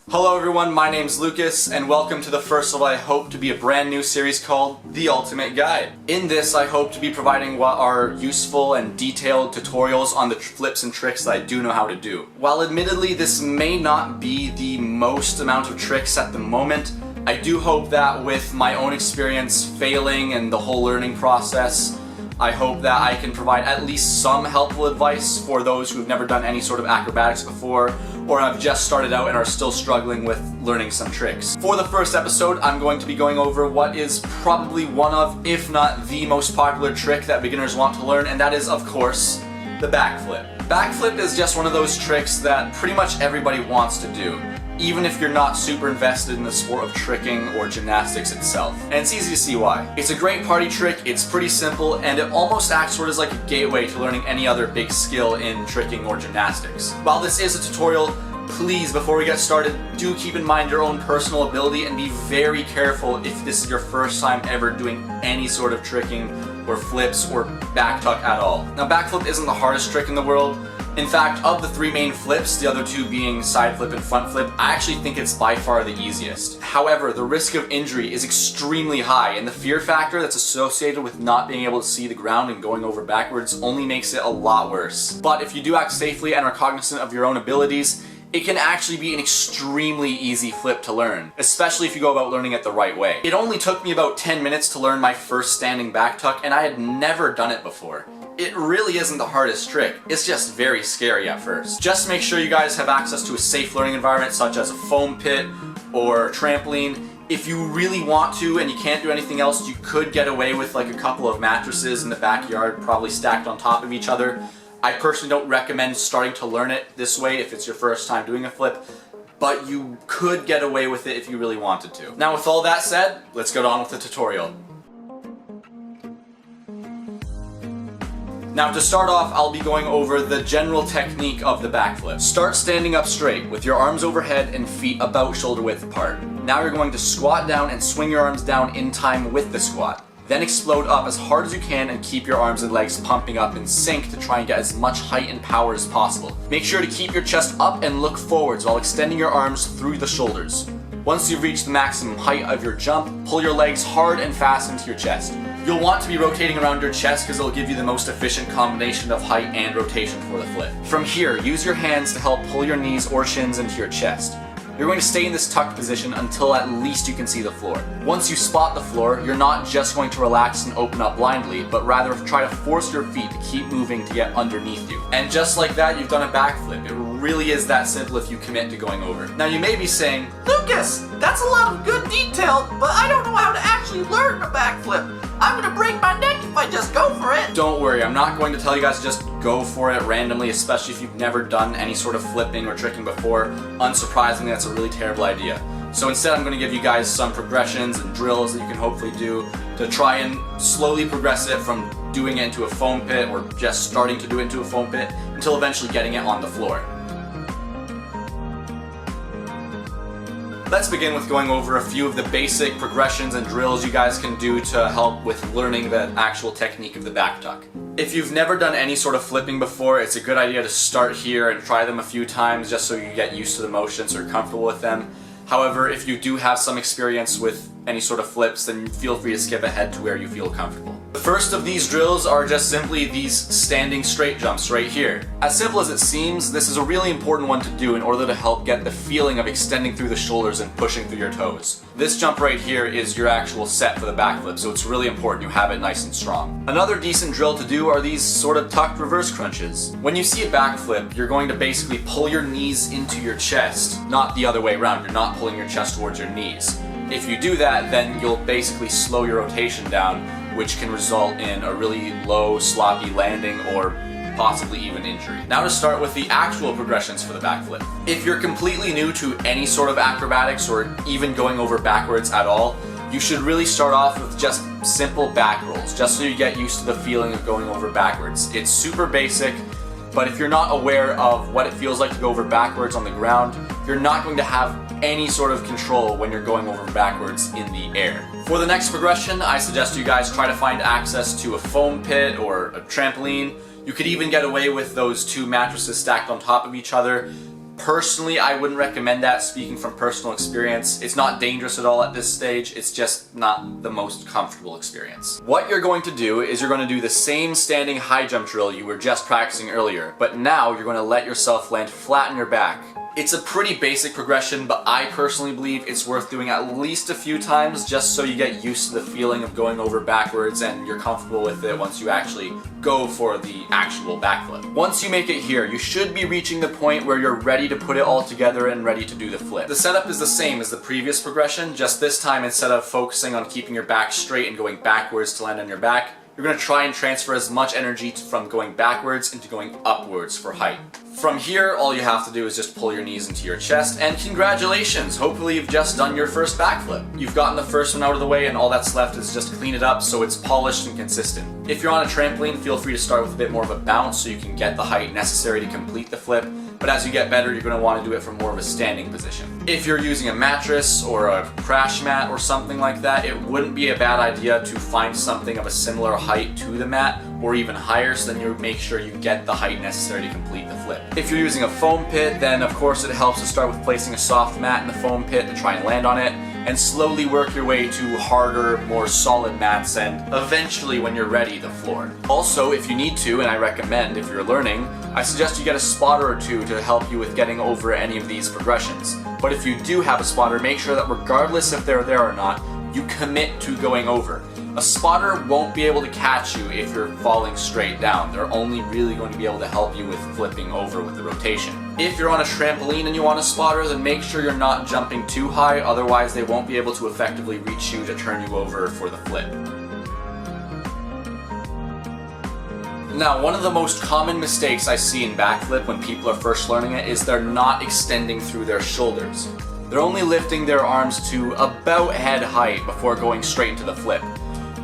Hello everyone, my name's Lucas, and welcome to the first of what I hope to be a brand new series called The Ultimate Guide. In this, I hope to be providing what are useful and detailed tutorials on the flips and tricks that I do know how to do. While admittedly this may not be the most amount of tricks at the moment, I do hope that with my own experience failing and the whole learning process, I hope that I can provide at least some helpful advice for those who have never done any sort of acrobatics before or have just started out and are still struggling with learning some tricks. For the first episode, I'm going to be going over what is probably one of, if not the most popular trick that beginners want to learn, and that is, of course, the backflip. Backflip is just one of those tricks that pretty much everybody wants to do, even if you're not super invested in the sport of tricking or gymnastics itself. And it's easy to see why. It's a great party trick, it's pretty simple, and it almost acts sort of like a gateway to learning any other big skill in tricking or gymnastics. While this is a tutorial, please, before we get started, do keep in mind your own personal ability and be very careful if this is your first time ever doing any sort of tricking or flips or back tuck at all. Now, backflip isn't the hardest trick in the world. In fact, of the three main flips, the other two being side flip and front flip, I actually think it's by far the easiest. However, the risk of injury is extremely high, and the fear factor that's associated with not being able to see the ground and going over backwards only makes it a lot worse. But if you do act safely and are cognizant of your own abilities, it can actually be an extremely easy flip to learn, especially if you go about learning it the right way. It only took me about 10 minutes to learn my first standing back tuck, and I had never done it before. It really isn't the hardest trick, it's just very scary at first. Just make sure you guys have access to a safe learning environment such as a foam pit or trampoline. If you really want to and you can't do anything else, you could get away with like a couple of mattresses in the backyard, probably stacked on top of each other. I personally don't recommend starting to learn it this way if it's your first time doing a flip, but you could get away with it if you really wanted to. Now, with all that said, let's get on with the tutorial. Now, to start off, I'll be going over the general technique of the backflip. Start standing up straight with your arms overhead and feet about shoulder width apart. Now you're going to squat down and swing your arms down in time with the squat. Then explode up as hard as you can and keep your arms and legs pumping up in sync to try and get as much height and power as possible. Make sure to keep your chest up and look forwards while extending your arms through the shoulders. Once you've reached the maximum height of your jump, pull your legs hard and fast into your chest. You'll want to be rotating around your chest because it'll give you the most efficient combination of height and rotation for the flip. From here, use your hands to help pull your knees or shins into your chest. You're going to stay in this tucked position until at least you can see the floor. Once you spot the floor, you're not just going to relax and open up blindly, but rather try to force your feet to keep moving to get underneath you. And just like that, you've done a backflip. It really is that simple if you commit to going over. Now you may be saying, Lucas, that's a lot of good detail, but I don't know how to actually learn a backflip. I'm gonna break my neck if I just go for it. Don't worry, I'm not going to tell you guys to just go for it randomly, especially if you've never done any sort of flipping or tricking before. Unsurprisingly, that's a really terrible idea. So instead, I'm going to give you guys some progressions and drills that you can hopefully do to try and slowly progress it from doing it into a foam pit or just starting to do it into a foam pit until eventually getting it on the floor. Let's begin with going over a few of the basic progressions and drills you guys can do to help with learning the actual technique of the back tuck. If you've never done any sort of flipping before, it's a good idea to start here and try them a few times just so you get used to the motions or comfortable with them. However, if you do have some experience with any sort of flips, then feel free to skip ahead to where you feel comfortable. The first of these drills are just simply these standing straight jumps right here. As simple as it seems, this is a really important one to do in order to help get the feeling of extending through the shoulders and pushing through your toes. This jump right here is your actual set for the backflip, so it's really important you have it nice and strong. Another decent drill to do are these sort of tucked reverse crunches. When you see a backflip, you're going to basically pull your knees into your chest, not the other way around. You're not pulling your chest towards your knees. If you do that, then you'll basically slow your rotation down, which can result in a really low, sloppy landing or possibly even injury. Now to start with the actual progressions for the backflip. If you're completely new to any sort of acrobatics or even going over backwards at all, you should really start off with just simple back rolls, just so you get used to the feeling of going over backwards. It's super basic, but if you're not aware of what it feels like to go over backwards on the ground, you're not going to have any sort of control when you're going over backwards in the air. For the next progression, I suggest you guys try to find access to a foam pit or a trampoline. You could even get away with those two mattresses stacked on top of each other. Personally, I wouldn't recommend that, speaking from personal experience. It's not dangerous at all at this stage, it's just not the most comfortable experience. What you're going to do is you're going to do the same standing high jump drill you were just practicing earlier, but now you're going to let yourself land flat on your back. It's a pretty basic progression, but I personally believe it's worth doing at least a few times just so you get used to the feeling of going over backwards and you're comfortable with it once you actually go for the actual backflip. Once you make it here, you should be reaching the point where you're ready to put it all together and ready to do the flip. The setup is the same as the previous progression, just this time instead of focusing on keeping your back straight and going backwards to land on your back, you're going to try and transfer as much energy from going backwards into going upwards for height. From here, all you have to do is just pull your knees into your chest, and congratulations! Hopefully you've just done your first backflip. You've gotten the first one out of the way, and all that's left is just clean it up so it's polished and consistent. If you're on a trampoline, feel free to start with a bit more of a bounce so you can get the height necessary to complete the flip, but as you get better, you're going to want to do it from more of a standing position. If you're using a mattress or a crash mat or something like that, it wouldn't be a bad idea to find something of a similar height to the mat, or even higher, so then you make sure you get the height necessary to complete the flip. If you're using a foam pit, then of course it helps to start with placing a soft mat in the foam pit to try and land on it, and slowly work your way to harder, more solid mats, and eventually, when you're ready, the floor. Also, if you need to, and I recommend if you're learning, I suggest you get a spotter or two to help you with getting over any of these progressions. But if you do have a spotter, make sure that regardless if they're there or not, you commit to going over. A spotter won't be able to catch you if you're falling straight down. They're only really going to be able to help you with flipping over with the rotation. If you're on a trampoline and you want a spotter, then make sure you're not jumping too high, otherwise they won't be able to effectively reach you to turn you over for the flip. Now, one of the most common mistakes I see in backflip when people are first learning it is they're not extending through their shoulders. They're only lifting their arms to about head height before going straight into the flip.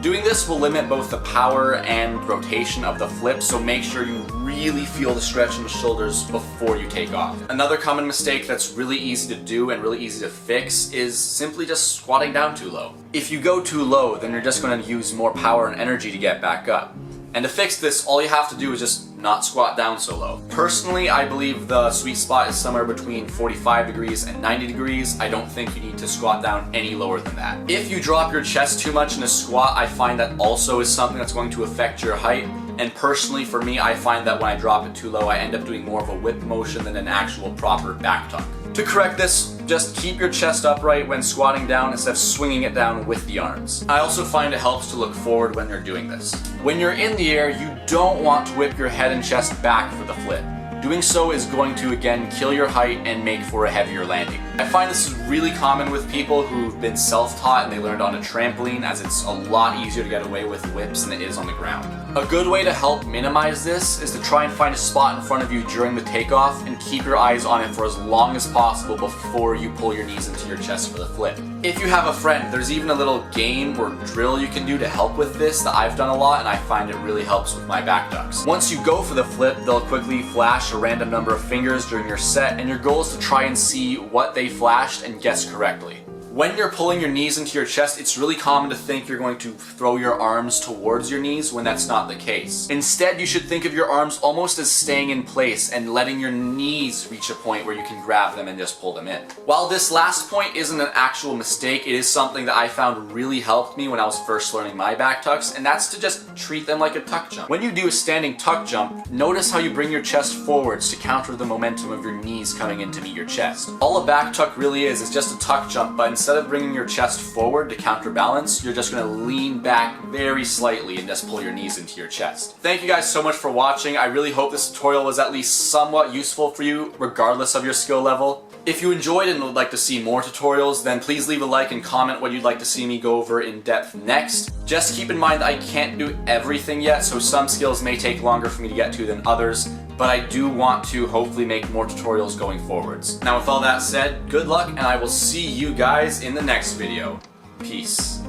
Doing this will limit both the power and rotation of the flip, so make sure you really feel the stretch in the shoulders before you take off. Another common mistake that's really easy to do and really easy to fix is simply just squatting down too low. If you go too low, then you're just going to use more power and energy to get back up. And to fix this, all you have to do is just not squat down so low. Personally, I believe the sweet spot is somewhere between 45 degrees and 90 degrees. I don't think you need to squat down any lower than that. If you drop your chest too much in a squat, I find that also is something that's going to affect your height. And personally, for me, I find that when I drop it too low, I end up doing more of a whip motion than an actual proper back tuck. To correct this, just keep your chest upright when squatting down instead of swinging it down with the arms. I also find it helps to look forward when you're doing this. When you're in the air, you don't want to whip your head and chest back for the flip. Doing so is going to again kill your height and make for a heavier landing. I find this is really common with people who've been self-taught and they learned on a trampoline, as it's a lot easier to get away with whips than it is on the ground. A good way to help minimize this is to try and find a spot in front of you during the takeoff and keep your eyes on it for as long as possible before you pull your knees into your chest for the flip. If you have a friend, there's even a little game or drill you can do to help with this that I've done a lot, and I find it really helps with my back ducks. Once you go for the flip, they'll quickly flash a random number of fingers during your set, and your goal is to try and see what they flashed and guess correctly. When you're pulling your knees into your chest, it's really common to think you're going to throw your arms towards your knees when that's not the case. Instead, you should think of your arms almost as staying in place and letting your knees reach a point where you can grab them and just pull them in. While this last point isn't an actual mistake, it is something that I found really helped me when I was first learning my back tucks, and that's to just treat them like a tuck jump. When you do a standing tuck jump, notice how you bring your chest forwards to counter the momentum of your knees coming in to meet your chest. All a back tuck really is just a tuck jump, but instead of bringing your chest forward to counterbalance, you're just going to lean back very slightly and just pull your knees into your chest. Thank you guys so much for watching. I really hope this tutorial was at least somewhat useful for you, regardless of your skill level. If you enjoyed and would like to see more tutorials, then please leave a like and comment what you'd like to see me go over in depth next. Just keep in mind that I can't do everything yet, so some skills may take longer for me to get to than others, but I do want to hopefully make more tutorials going forwards. Now with all that said, good luck, and I will see you guys in the next video. Peace.